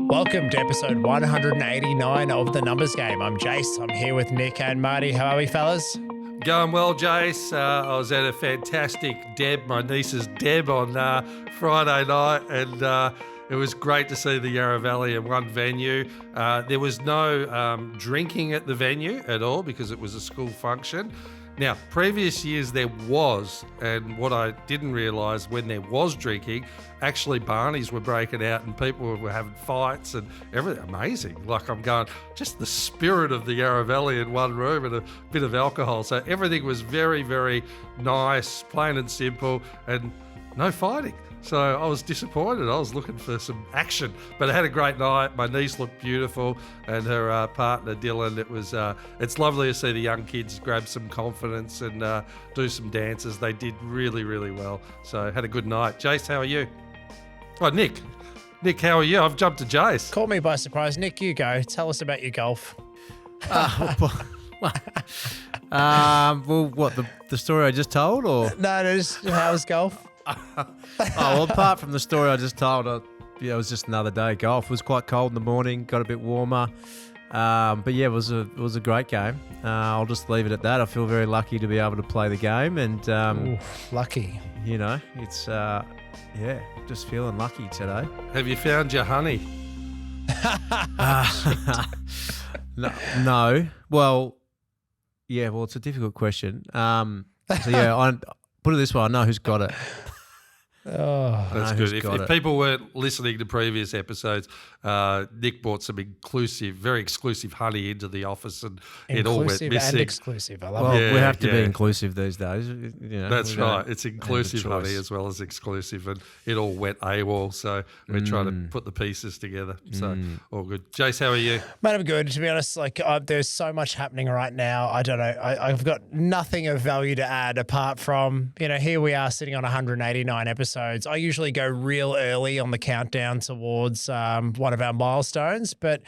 Welcome to episode 189 of The Numbers Game. I'm Jace. I'm here with Nick and Marty. How are we, fellas? Going well, Jace. I was at a fantastic my niece's Deb on Friday night, and it was great to see the Yarra Valley in one venue. There was no drinking at the venue at all because it was a school function. Now, previous years there was, and what I didn't realise when there was drinking, actually Barneys were breaking out and people were having fights and everything. Amazing. Like, I'm going, just the spirit of the Yarra Valley in one room and a bit of alcohol. So everything was very, very nice, plain and simple, and no fighting. So I was disappointed. I was looking for some action, but I had a great night. My niece looked beautiful, and her partner Dylan. It's lovely to see the young kids grab some confidence and do some dances. They did really, really well. So had a good night. Jace, how are you? Oh, Nick, how are you? I've jumped to Jace. Caught me by surprise. Nick, you go. Tell us about your golf. Well, what, the story I just told, or? No, just how was golf? Well, apart from the story I just told, it was just another day of golf. It was quite cold in the morning, got a bit warmer. But yeah, it was a great game. I'll just leave it at that. I feel very lucky to be able to play the game, and lucky. You know, it's just feeling lucky today. Have you found your honey? No. Well, yeah. Well, it's a difficult question. So yeah, I put it this way: I know who's got it. Oh, that's good. If people weren't listening to previous episodes, Nick brought some very exclusive honey into the office, and it all went missing. Inclusive and exclusive. I love it. Well, we have to be inclusive these days. You know, that's right. It's inclusive honey as well as exclusive, and it all went AWOL. So we're trying to put the pieces together. So all good. Jace, how are you? Mate, I'm good. To be honest, there's so much happening right now. I don't know. I've got nothing of value to add apart from, here we are sitting on 189 episodes. I usually go real early on the countdown towards one of our milestones, but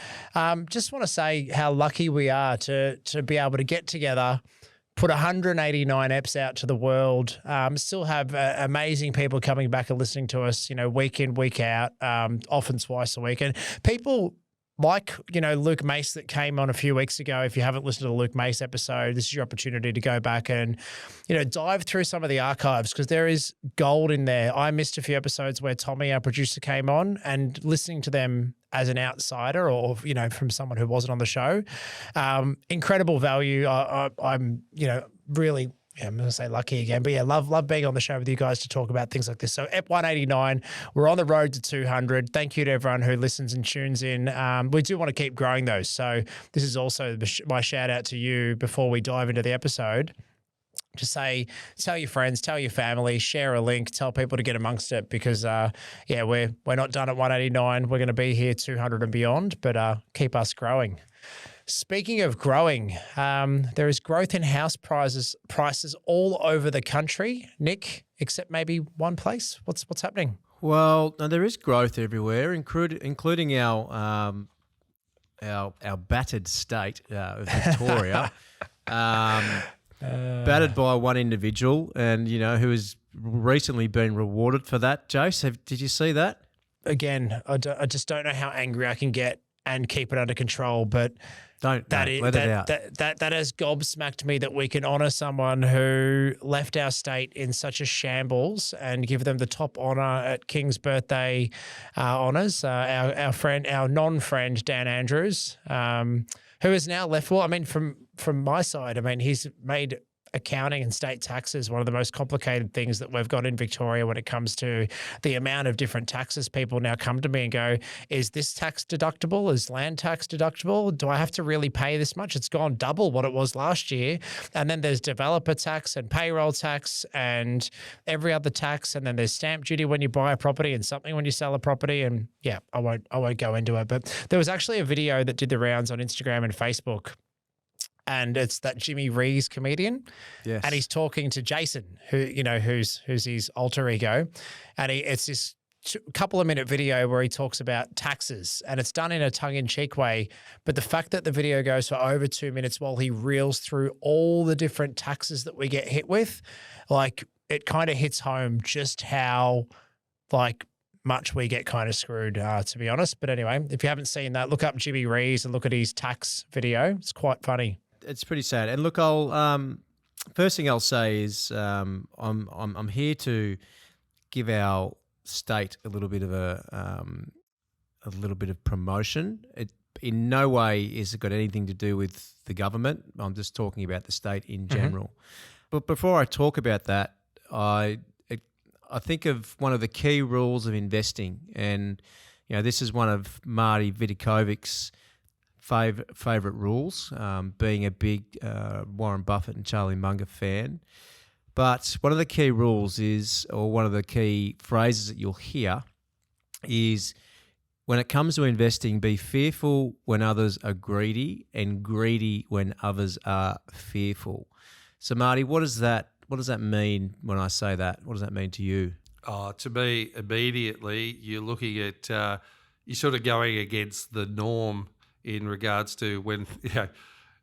just want to say how lucky we are to be able to get together, put 189 eps out to the world, still have amazing people coming back and listening to us, week in, week out, often twice a week. And people like, Luke Mace that came on a few weeks ago. If you haven't listened to the Luke Mace episode, this is your opportunity to go back and, dive through some of the archives, because there is gold in there. I missed a few episodes where Tommy, our producer, came on, and listening to them as an outsider or, from someone who wasn't on the show, incredible value. I'm, really, I'm going to say lucky again, but yeah, love being on the show with you guys to talk about things like this. So EP 189, we're on the road to 200. Thank you to everyone who listens and tunes in. We do want to keep growing those. So this is also my shout out to you before we dive into the episode. To say, tell your friends, tell your family, share a link, tell people to get amongst it, because we're not done at 189. We're going to be here 200 and beyond, but keep us growing. Speaking of growing, there is growth in house prices all over the country, Nick, except maybe one place. What's happening? Well, no, there is growth everywhere, including our battered state of Victoria. Battered by one individual, and who has recently been rewarded for that. Jace, did you see that? Again, I just don't know how angry I can get and keep it under control, but let it out. That has gobsmacked me that we can honour someone who left our state in such a shambles and give them the top honour at King's birthday honours. Our non-friend Dan Andrews, who has now left. Well, I mean, from my side, he's made accounting and state taxes one of the most complicated things that we've got in Victoria when it comes to the amount of different taxes. People now come to me and go, is this tax deductible? Is land tax deductible? Do I have to really pay this much? It's gone double what it was last year. And then there's developer tax and payroll tax and every other tax. And then there's stamp duty when you buy a property and something when you sell a property. And yeah, I won't go into it. But there was actually a video that did the rounds on Instagram and Facebook. And it's that Jimmy Rees comedian. Yes. And he's talking to Jason, who's his alter ego. And it's this couple of minute video where he talks about taxes, and it's done in a tongue-in-cheek way. But the fact that the video goes for over 2 minutes while he reels through all the different taxes that we get hit with, it kind of hits home just how much we get kind of screwed, to be honest. But anyway, if you haven't seen that, look up Jimmy Rees and look at his tax video. It's quite funny. It's pretty sad. And look, I'll first thing I'll say is I'm here to give our state a little bit of promotion. It in no way is it got anything to do with the government. I'm just talking about the state in general. But before I talk about that, I think of one of the key rules of investing, and this is one of Marty Vidakovic's favorite rules, being a big Warren Buffett and Charlie Munger fan. But one of the key rules is, or one of the key phrases that you'll hear is, when it comes to investing, be fearful when others are greedy and greedy when others are fearful. So, Marty, what does that mean when I say that? What does that mean to you? To me, immediately, you're looking at you're sort of going against the norm in regards to when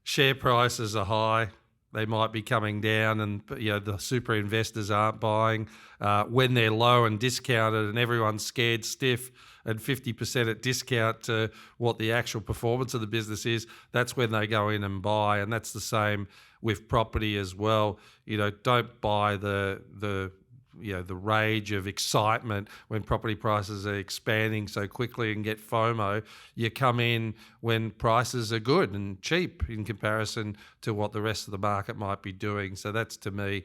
share prices are high. They might be coming down, and the super investors aren't buying. When they're low and discounted, and everyone's scared stiff, and 50% at discount to what the actual performance of the business is, that's when they go in and buy. And that's the same with property as well. Don't buy the rage of excitement when property prices are expanding so quickly and get FOMO. You come in when prices are good and cheap in comparison to what the rest of the market might be doing. So that's, to me,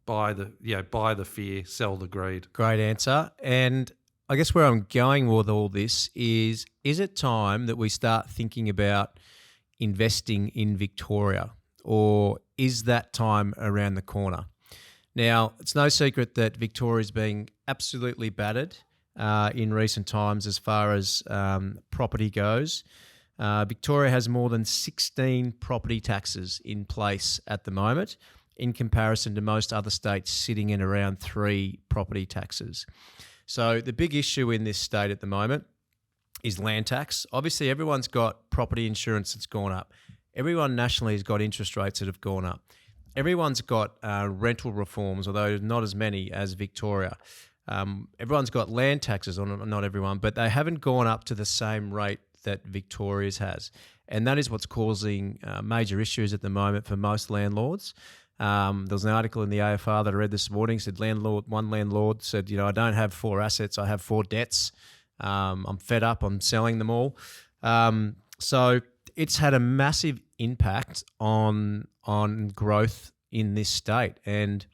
buy the fear, sell the greed. Great answer. And I guess where I'm going with all this is it time that we start thinking about investing in Victoria, or is that time around the corner? Now, it's no secret that Victoria is being absolutely battered in recent times as far as property goes. Victoria has more than 16 property taxes in place at the moment, in comparison to most other states sitting in around 3 property taxes. So the big issue in this state at the moment is land tax. Obviously, everyone's got property insurance that's gone up. Everyone nationally has got interest rates that have gone up. Everyone's got rental reforms, although not as many as Victoria. Everyone's got land taxes, or not everyone, but they haven't gone up to the same rate that Victoria's has. And that is what's causing major issues at the moment for most landlords. There was an article in the AFR that I read this morning, said one landlord said, I don't have 4 assets, I have 4 debts. I'm fed up, I'm selling them all. So it's had a massive impact on growth in this state. And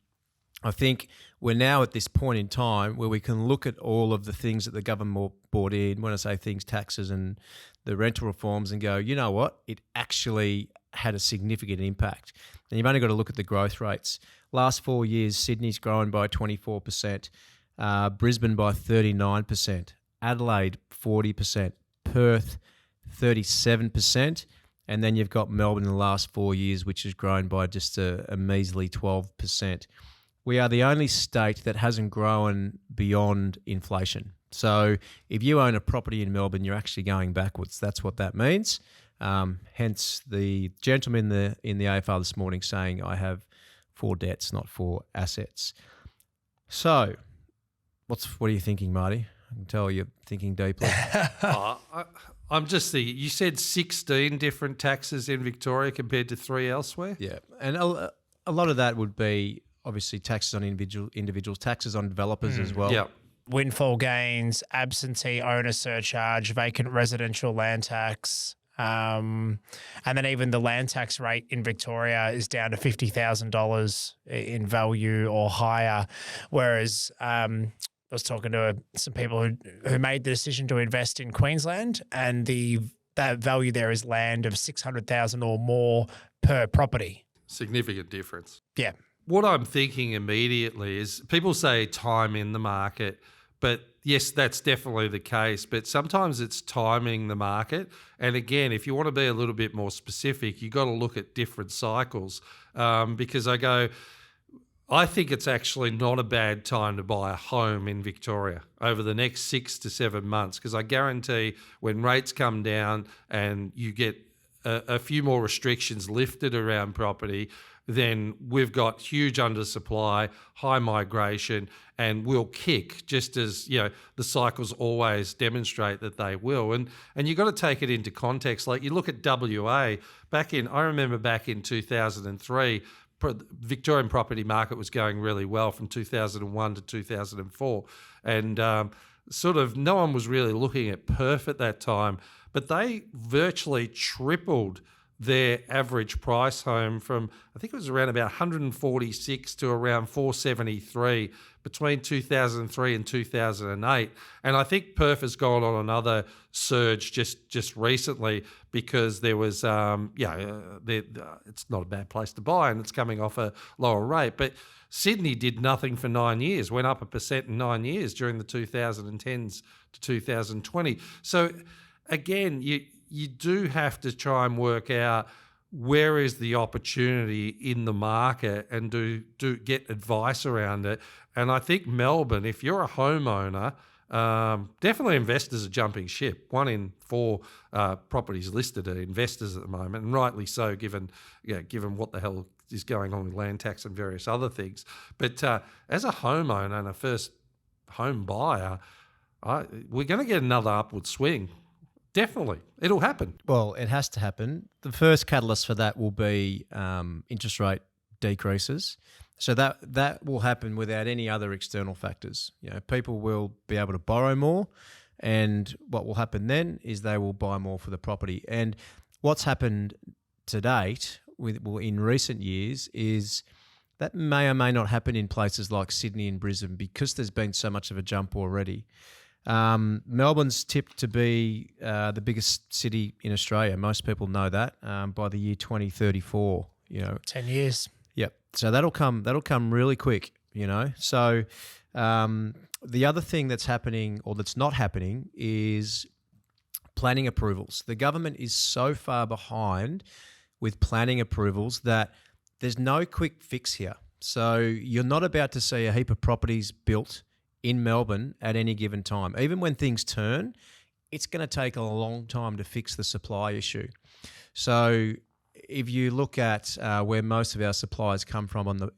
I think we're now at this point in time where we can look at all of the things that the government brought in, when I say things, taxes and the rental reforms, and go, you know what, it actually had a significant impact. And you've only got to look at the growth rates. Last 4 years, Sydney's grown by 24%, Brisbane by 39%, Adelaide 40%, Perth 37%, and then you've got Melbourne in the last 4 years, which has grown by just a measly 12%. We are the only state that hasn't grown beyond inflation. So if you own a property in Melbourne, you're actually going backwards. That's what that means. Hence the gentleman in the AFR this morning saying, I have 4 debts, not 4 assets. So what are you thinking, Marty? I can tell you're thinking deeply. I'm just thinking, you said 16 different taxes in Victoria compared to 3 elsewhere? Yeah, and a lot of that would be obviously taxes on individuals, taxes on developers as well. Yeah. Windfall gains, absentee owner surcharge, vacant residential land tax. And then even the land tax rate in Victoria is down to $50,000 in value or higher. Whereas I was talking to some people who made the decision to invest in Queensland, and that value there is land of $600,000 or more per property. Significant difference. Yeah. What I'm thinking immediately is, people say time in the market, but yes, that's definitely the case. But sometimes it's timing the market. And again, if you want to be a little bit more specific, you got to look at different cycles. Because I think it's actually not a bad time to buy a home in Victoria over the next 6 to 7 months, because I guarantee when rates come down and you get a few more restrictions lifted around property, then we've got huge undersupply, high migration, and will kick, just as the cycles always demonstrate that they will. And you've got to take it into context. Like you look at WA, I remember back in 2003, Victorian property market was going really well from 2001 to 2004, and sort of no one was really looking at Perth at that time, but they virtually tripled their average price home from, I think it was around about 146 to around 473 between 2003 and 2008. And I think Perth has gone on another surge just recently because there was, it's not a bad place to buy and it's coming off a lower rate. But Sydney did nothing for 9 years, went up 1% in 9 years during the 2010s to 2020. So again, you do have to try and work out where is the opportunity in the market and do get advice around it. And I think Melbourne, if you're a homeowner, definitely investors are jumping ship. 1 in 4 properties listed are investors at the moment, and rightly so, given what the hell is going on with land tax and various other things. But as a homeowner and a first home buyer, we're going to get another upward swing. Definitely. It'll happen. Well, it has to happen. The first catalyst for that will be interest rate decreases. So that will happen without any other external factors. People will be able to borrow more, and what will happen then is they will buy more for the property. And what's happened to date in recent years is that may or may not happen in places like Sydney and Brisbane because there's been so much of a jump already. Melbourne's tipped to be the biggest city in Australia. Most people know that by the year 2034. 10 years. Yep. So that'll come really quick. So the other thing that's happening or that's not happening is planning approvals. The government is so far behind with planning approvals that there's no quick fix here. So you're not about to see a heap of properties built in Melbourne at any given time. Even when things turn, it's going to take a long time to fix the supply issue. So if you look at where most of our supplies come from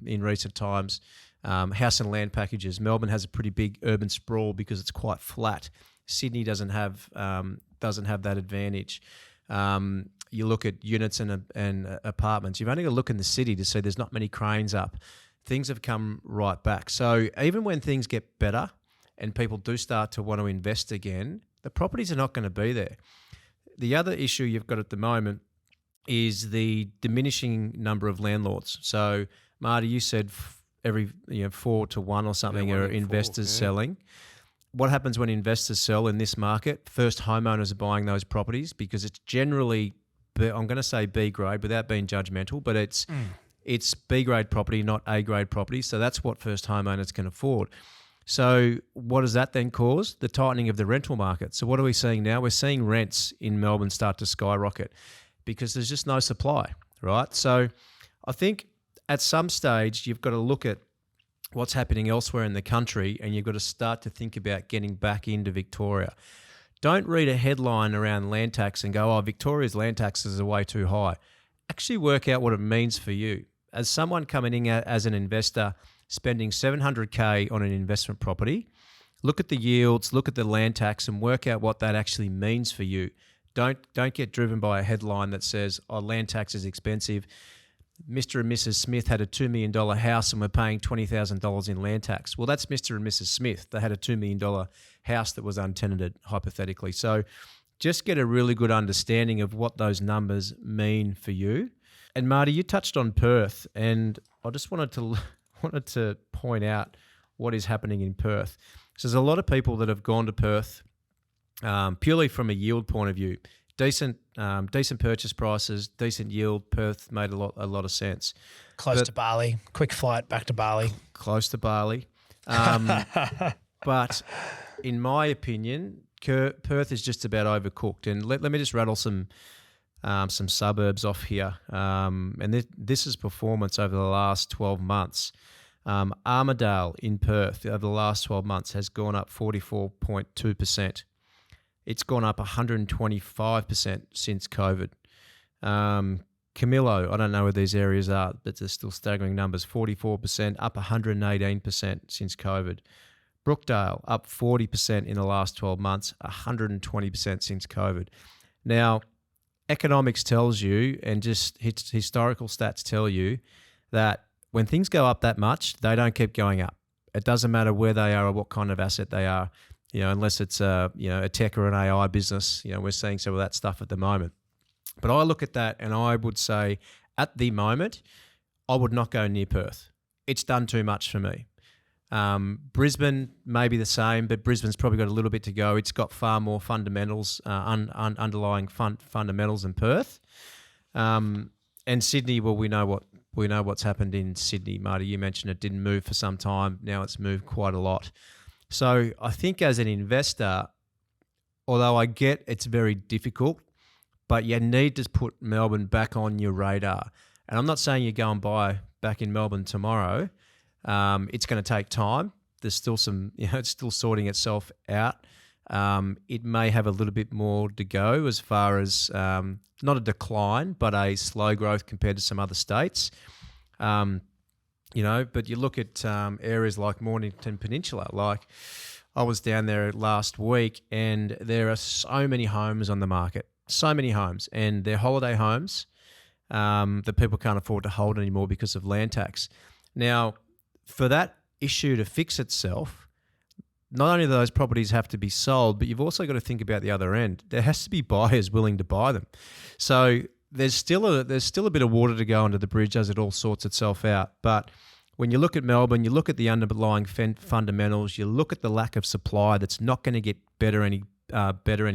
in recent times, house and land packages, Melbourne has a pretty big urban sprawl because it's quite flat. Sydney doesn't have that advantage. You look at units and apartments. You've only got to look in the city to see there's not many cranes up. Things have come right back. So even when things get better and people do start to want to invest again, the properties are not going to be there. The other issue you've got at the moment is the diminishing number of landlords. So, Marty, you said every 4 to 1 or something are investors selling. What happens when investors sell in this market? First homeowners are buying those properties because it's generally, I'm going to say B grade without being judgmental, but it's B grade property, not A grade property. So that's what first homeowners can afford. So what does that then cause? The tightening of the rental market. So what are we seeing now? We're seeing rents in Melbourne start to skyrocket because there's just no supply, right? So I think at some stage you've got to look at what's happening elsewhere in the country and you've got to start to think about getting back into Victoria. Don't read a headline around land tax and go, Victoria's land taxes are way too high. Actually work out what it means for you. As someone coming in as an investor, spending $700K on an investment property, look at the yields, look at the land tax and work out what that actually means for you. Don't get driven by a headline that says, land tax is expensive. Mr. and Mrs. Smith had a $2 million house and were paying $20,000 in land tax. Well, that's Mr. and Mrs. Smith. They had a $2 million house that was untenanted, hypothetically. So just get a really good understanding of what those numbers mean for you. And Marty, you touched on Perth, and I just wanted to point out what is happening in Perth. So there's a lot of people that have gone to Perth purely from a yield point of view. Decent purchase prices, decent yield. Perth made a lot of sense. Close to Bali, quick flight back to Bali. Close to Bali, but in my opinion, Perth is just about overcooked. And let me just rattle some suburbs off here. And this is performance over the last 12 months. Armidale in Perth over the last 12 months has gone up 44.2%. It's gone up 125% since COVID. Camillo, I don't know where these areas are, but they're still staggering numbers, 44%, up 118% since COVID. Brookdale, up 40% in the last 12 months, 120% since COVID. Now, economics tells you, and just historical stats tell you, that when things go up that much, they don't keep going up. It doesn't matter where they are or what kind of asset they are, unless it's a tech or an AI business. We're seeing some of that stuff at the moment. But I look at that and I would say, at the moment, I would not go near Perth. It's done too much for me. Brisbane may be the same, but Brisbane's probably got a little bit to go. It's got far more fundamentals, underlying fundamentals than Perth. And Sydney, well, we know what's happened in Sydney. Marty, you mentioned it didn't move for some time. Now it's moved quite a lot. So I think as an investor, although I get it's very difficult, but you need to put Melbourne back on your radar. And I'm not saying you go and buy back in Melbourne tomorrow. It's going to take time. There's still some, it's still sorting itself out. It may have a little bit more to go as far as not a decline, but a slow growth compared to some other states. But you look at areas like Mornington Peninsula. Like, I was down there last week, and there are so many homes on the market. So many homes, and they're holiday homes that people can't afford to hold anymore because of land tax. Now, for that issue to fix itself, not only do those properties have to be sold, but you've also got to think about the other end. There has to be buyers willing to buy them. So there's still a bit of water to go under the bridge as it all sorts itself out. But when you look at Melbourne, you look at the underlying fundamentals, you look at the lack of supply that's not going to get better any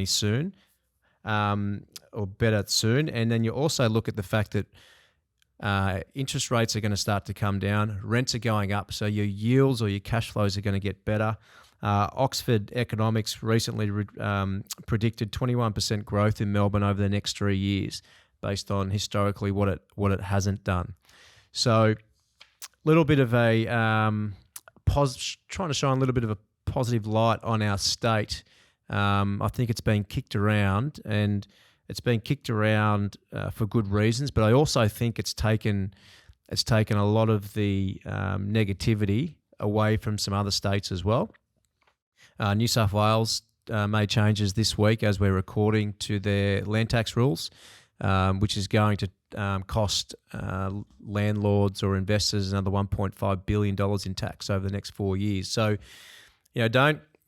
soon. Or better soon. And then you also look at the fact that interest rates are going to start to come down, rents are going up, so your yields or your cash flows are going to get better. Oxford Economics recently predicted 21% growth in Melbourne over the next 3 years, based on historically what it hasn't done. So, little bit of a trying to shine a little bit of a positive light on our state. I think it's been kicked around, and it's been kicked around for good reasons. But I also think it's taken a lot of the negativity away from some other states as well. New South Wales made changes this week as we're recording to their land tax rules, which is going to cost landlords or investors another $1.5 billion in tax over the next 4 years. So,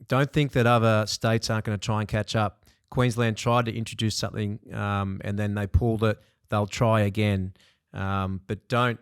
don't think that other states aren't going to try and catch up. Queensland tried to introduce something and then they pulled it. They'll try again. But don't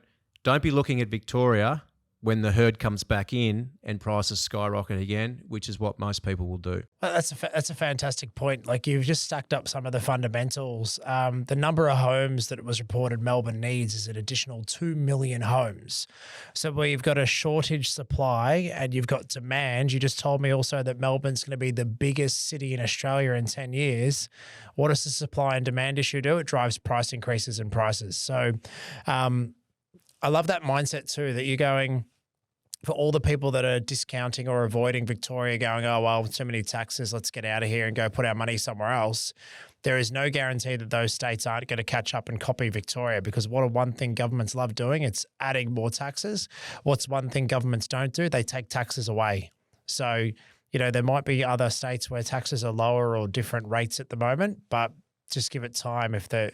be looking at Victoria when the herd comes back in and prices skyrocket again, which is what most people will do. That's a fantastic point. Like, you've just stacked up some of the fundamentals. The number of homes that it was reported Melbourne needs is an additional 2 million homes. So where you've got a shortage supply and you've got demand, you just told me also that Melbourne's going to be the biggest city in Australia in 10 years. What does the supply and demand issue do? It drives price increases in prices. So I love that mindset too, that you're going, for all the people that are discounting or avoiding Victoria, going, oh, well, too many taxes, let's get out of here and go put our money somewhere else. There is no guarantee that those states aren't going to catch up and copy Victoria, because one thing governments love doing, it's adding more taxes. What's one thing governments don't do? They take taxes away. So, there might be other states where taxes are lower or different rates at the moment, but just give it time if they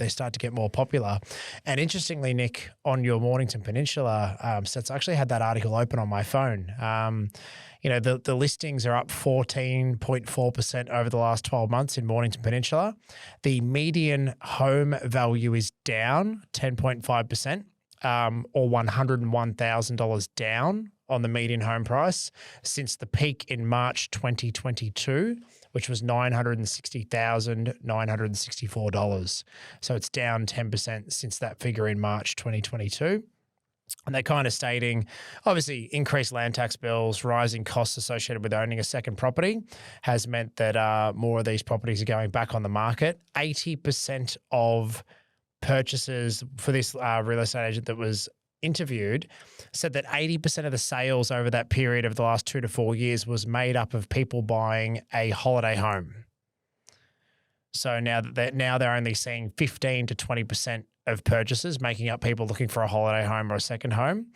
start to get more popular. And interestingly, Nick, on your Mornington Peninsula stats, I actually had that article open on my phone. The listings are up 14.4% over the last 12 months in Mornington Peninsula. The median home value is down 10.5%, or $101,000 down on the median home price since the peak in March 2022, which was $960,964. So it's down 10% since that figure in March 2022. And they're kind of stating, obviously, increased land tax bills, rising costs associated with owning a second property has meant that more of these properties are going back on the market. 80% of purchases for this real estate agent that was interviewed said that 80% of the sales over that period of the last 2 to 4 years was made up of people buying a holiday home. So now they're only seeing 15 to 20% of purchases, making up people looking for a holiday home or a second home.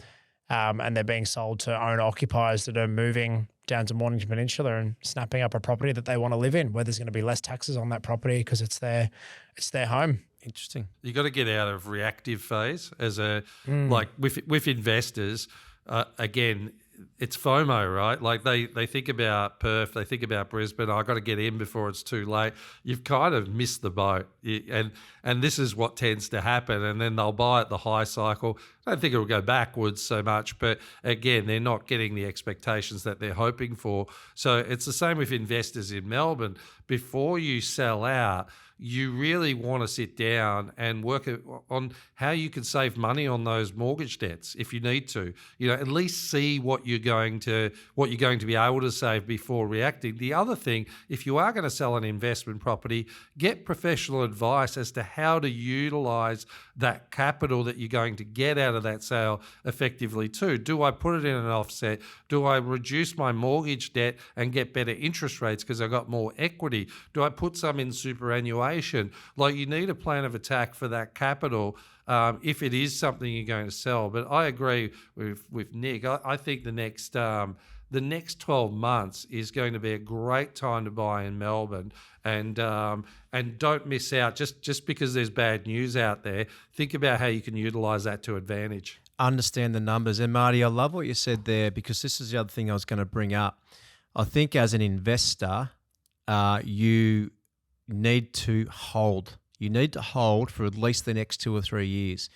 And they're being sold to owner occupiers that are moving down to Mornington Peninsula and snapping up a property that they want to live in, where there's going to be less taxes on that property because it's their home. Interesting. You got to get out of reactive phase as like with investors. Again, it's FOMO, right? Like they think about Perth, they think about Brisbane. I got to get in before it's too late. You've kind of missed the boat, and this is what tends to happen. And then they'll buy at the high cycle. I don't think it will go backwards so much, but again, they're not getting the expectations that they're hoping for. So it's the same with investors in Melbourne. Before you sell out, you really want to sit down and work on how you can save money on those mortgage debts if you need to. At least see what you're going to be able to save before reacting. The other thing, if you are going to sell an investment property, get professional advice as to how to utilize that capital that you're going to get out of that sale effectively too. Do I put it in an offset? Do I reduce my mortgage debt and get better interest rates because I got more equity? Do I put some in superannuation? Like, you need a plan of attack for that capital if it is something you're going to sell. But I agree with Nick. I think the next 12 months is going to be a great time to buy in Melbourne, and don't miss out just because there's bad news out there. Think about how you can utilise that to advantage. Understand the numbers. And Marty, I love what you said there, because this is the other thing I was going to bring up. I think as an investor, you need to hold. You need to hold for at least the next 2 or 3 years.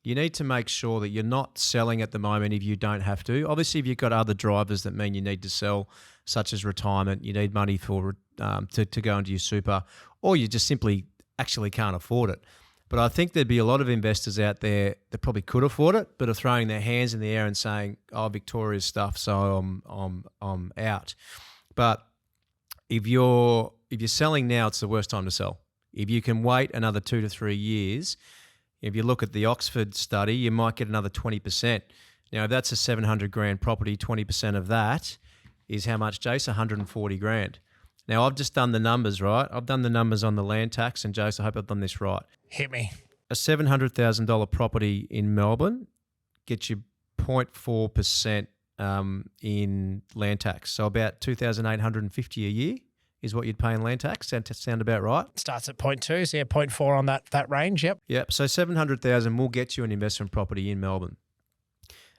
You need to make sure that you're not selling at the moment if you don't have to. Obviously, if you've got other drivers that mean you need to sell, such as retirement, you need money for to go into your super, or you just simply actually can't afford it. But I think there'd be a lot of investors out there that probably could afford it, but are throwing their hands in the air and saying, "Oh, Victoria's stuff, so I'm out." But if you're selling now, it's the worst time to sell. If you can wait another 2 to 3 years, if you look at the Oxford study, you might get another 20%. Now, if that's a 700 grand property, 20% of that is how much, Jace? 140 grand. Now, I've just done the numbers, right? I've done the numbers on the land tax, and Jace, I hope I've done this right. Hit me. A $700,000 property in Melbourne gets you 0.4% in land tax. So about $2,850 a year is what you'd pay in land tax. Sound about right? Starts at 0.2, so yeah, 0.4 on that range, yep. Yep, so $700,000 will get you an investment property in Melbourne.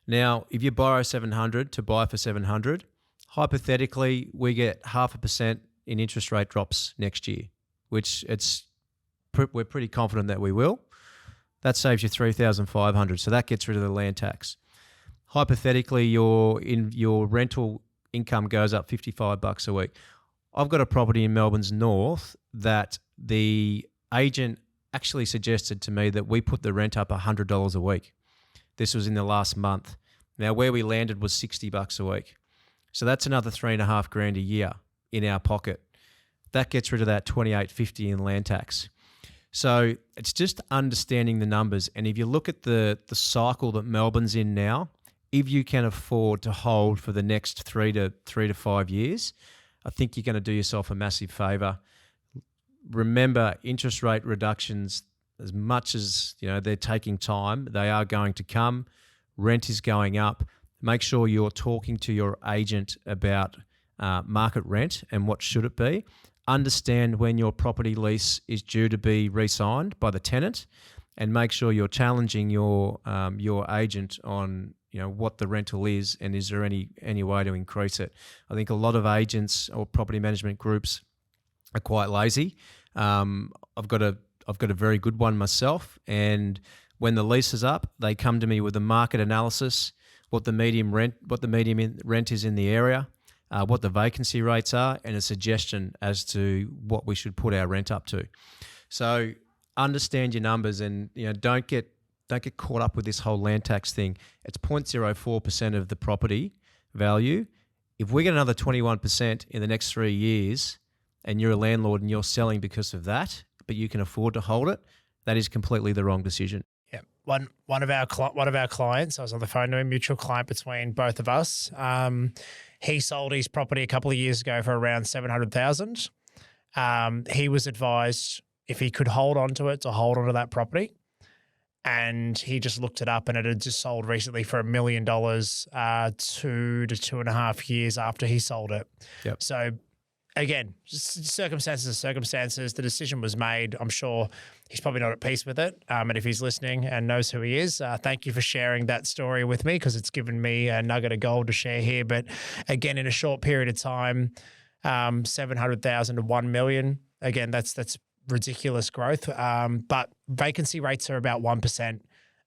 Now, if you borrow $700 to buy for $700, hypothetically, we get 0.5% in interest rate drops next year, which we're pretty confident that we will. That saves you $3,500, so that gets rid of the land tax. Hypothetically, your rental income goes up $55 a week. I've got a property in Melbourne's north that the agent actually suggested to me that we put the rent up $100 a week. This was in the last month. Now, where we landed was $60 a week. So that's another $3.5 grand a year in our pocket. That gets rid of that $28.50 in land tax. So it's just understanding the numbers. And if you look at the cycle that Melbourne's in now, if you can afford to hold for the next 3 to 5 years, I think you're going to do yourself a massive favour. Remember, interest rate reductions, as much as they're taking time, they are going to come. Rent is going up. Make sure you're talking to your agent about market rent and what should it be. Understand when your property lease is due to be re-signed by the tenant, and make sure you're challenging your agent on what the rental is, and is there any way to increase it. I think a lot of agents or property management groups are quite lazy. I've got a very good one myself, and when the lease is up, they come to me with a market analysis, what the median rent is in the area, what the vacancy rates are, and a suggestion as to what we should put our rent up to. So understand your numbers, and don't get caught up with this whole land tax thing. It's 0.04% of the property value. If we get another 21% in the next 3 years, and you're a landlord and you're selling because of that, but you can afford to hold it, that is completely the wrong decision. Yeah, one of our clients, I was on the phone to a mutual client between both of us. He sold his property a couple of years ago for around $700,000. He was advised if he could hold on to it, to hold on to that property. And he just looked it up, and it had just sold recently for $1 million 2 to 2.5 years after he sold it. Yep. So again, circumstances are circumstances. The decision was made. I'm sure he's probably not at peace with it. And if he's listening and knows who he is, thank you for sharing that story with me, because it's given me a nugget of gold to share here. But again, in a short period of time, 700,000 to 1 million. Again, that's ridiculous growth. But vacancy rates are about 1%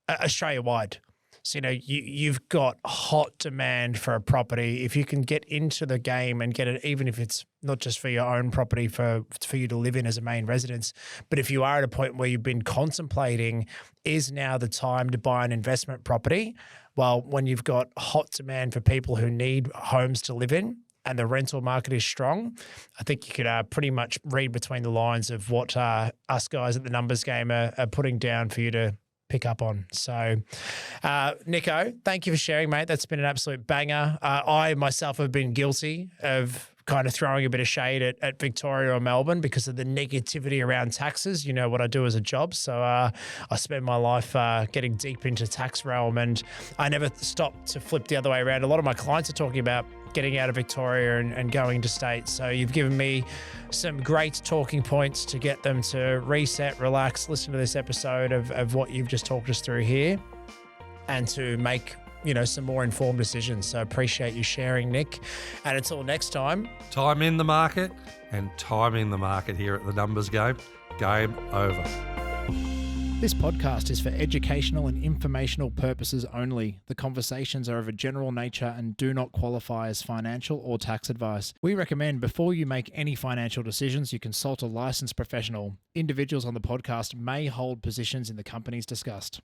Australia-wide. So, you've got hot demand for a property. If you can get into the game and get it, even if it's not just for your own property, for you to live in as a main residence, but if you are at a point where you've been contemplating, is now the time to buy an investment property? Well, when you've got hot demand for people who need homes to live in and the rental market is strong, I think you could pretty much read between the lines of what us guys at the Numbers Game are putting down for you to pick up on. So, Nico, thank you for sharing, mate. That's been an absolute banger. I myself have been guilty of kind of throwing a bit of shade at Victoria or Melbourne because of the negativity around taxes. You know what I do as a job. So I spend my life getting deep into tax realm, and I never stop to flip the other way around. A lot of my clients are talking about getting out of Victoria and going to states. So you've given me some great talking points to get them to reset, relax, listen to this episode of what you've just talked us through here, and to make some more informed decisions. So appreciate you sharing, Nick. And until next time. Time in the market and timing the market here at the Numbers Game. Game over. This podcast is for educational and informational purposes only. The conversations are of a general nature and do not qualify as financial or tax advice. We recommend before you make any financial decisions, you consult a licensed professional. Individuals on the podcast may hold positions in the companies discussed.